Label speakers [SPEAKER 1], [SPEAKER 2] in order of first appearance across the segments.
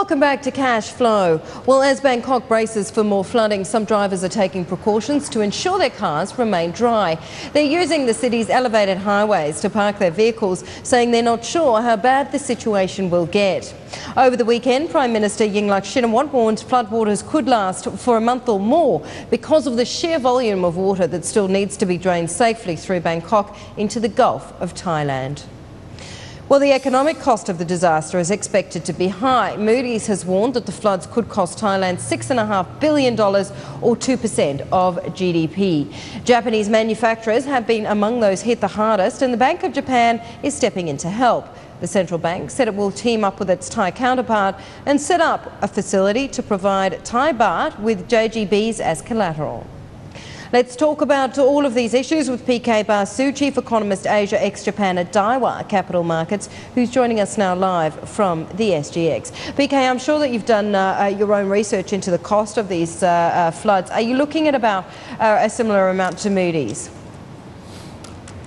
[SPEAKER 1] Welcome back to Cash Flow. Well, as Bangkok braces for more flooding, some drivers are taking precautions to ensure their cars remain dry. They're using the city's elevated highways to park their vehicles, saying they're not sure how bad the situation will get. Over the weekend, Prime Minister Yingluck Shinawatra warned floodwaters could last for a month or more because of the sheer volume of water that still needs to be drained safely through Bangkok into the Gulf of Thailand. Well, the economic cost of the disaster is expected to be high. Moody's has warned that the floods could cost Thailand $6.5 billion or 2% of GDP. Japanese manufacturers have been among those hit the hardest, and the Bank of Japan is stepping in to help. The central bank said it will team up with its Thai counterpart and set up a facility to provide Thai baht with JGBs as collateral. Let's talk about all of these issues with PK Basu, Chief Economist Asia ex-Japan at Daiwa Capital Markets, who's joining us now live from the SGX. PK, I'm sure that you've done your own research into the cost of these floods. Are you looking at about a similar amount to Moody's?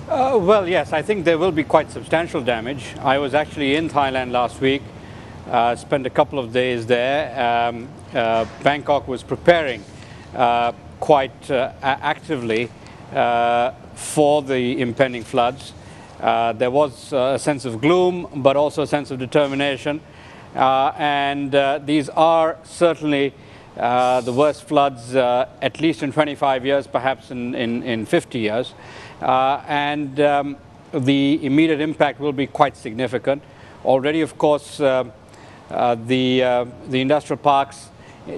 [SPEAKER 2] Well, yes, I think there will be quite substantial damage. I was actually in Thailand last week, spent a couple of days there. Bangkok was preparing quite actively for the impending floods. There was a sense of gloom, but also a sense of determination. These are certainly the worst floods, at least in 25 years, perhaps in 50 years. The immediate impact will be quite significant. Already, of course, the industrial parks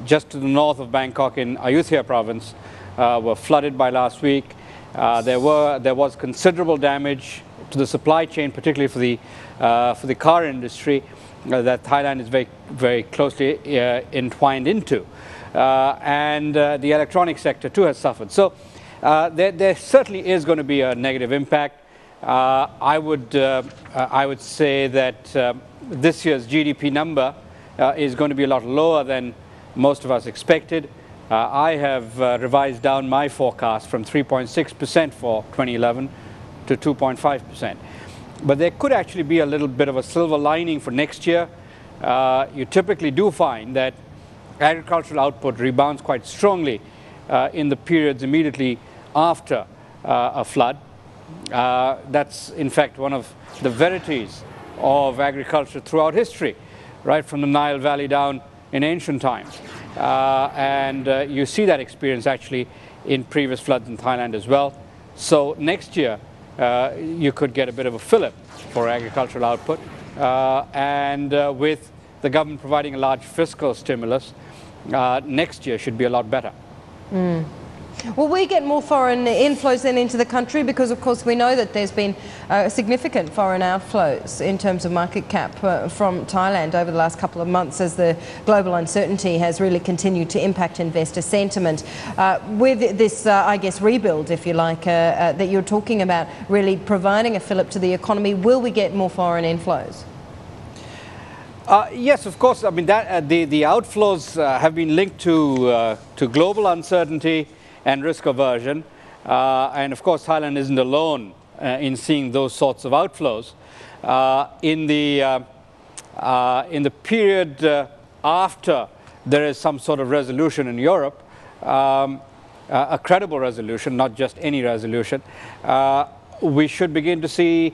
[SPEAKER 2] just to the north of Bangkok in Ayutthaya province were flooded by last week. There was considerable damage to the supply chain, particularly for the car industry that Thailand is very, very closely entwined into. The electronic sector too has suffered. So there certainly is going to be a negative impact. I would say that this year's GDP number is going to be a lot lower than most of us expected. I have revised down my forecast from 3.6% for 2011 to 2.5%. But there could actually be a little bit of a silver lining for next year. You typically do find that agricultural output rebounds quite strongly in the periods immediately after a flood. That's in fact one of the verities of agriculture throughout history, right from the Nile Valley down in ancient times. You see that experience actually in previous floods in Thailand as well. So next year you could get a bit of a fillip for agricultural output, with the government providing a large fiscal stimulus, next year should be a lot better.
[SPEAKER 1] Will we get more foreign inflows then into the country? Because of course we know that there's been significant foreign outflows in terms of market cap from Thailand over the last couple of months as the global uncertainty has really continued to impact investor sentiment. With this, I guess, rebuild, if you like, that you're talking about, really providing a fillip to the economy, will we get more foreign inflows?
[SPEAKER 2] Yes, of course. I mean, that, the outflows have been linked to global uncertainty and risk aversion, and of course Thailand isn't alone in seeing those sorts of outflows. In the period after there is some sort of resolution in Europe, a credible resolution, not just any resolution, we should begin to see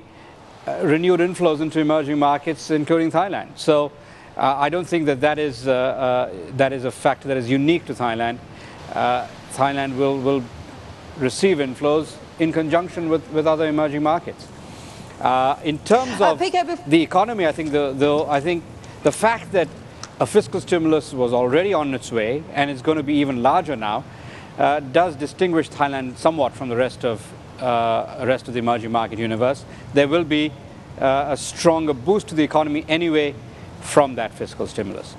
[SPEAKER 2] renewed inflows into emerging markets, including Thailand. So I don't think that is a factor that is unique to Thailand. Thailand will receive inflows in conjunction with other emerging markets. In terms of the economy, I think the fact that a fiscal stimulus was already on its way and is going to be even larger now does distinguish Thailand somewhat from the rest of the emerging market universe. There will be a stronger boost to the economy anyway from that fiscal stimulus.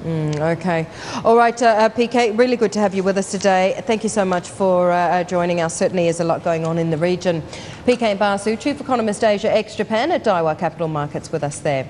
[SPEAKER 1] Okay. All right, PK, really good to have you with us today. Thank you so much for joining us. Certainly is a lot going on in the region. PK Basu, Chief Economist Asia ex-Japan at Daiwa Capital Markets with us there.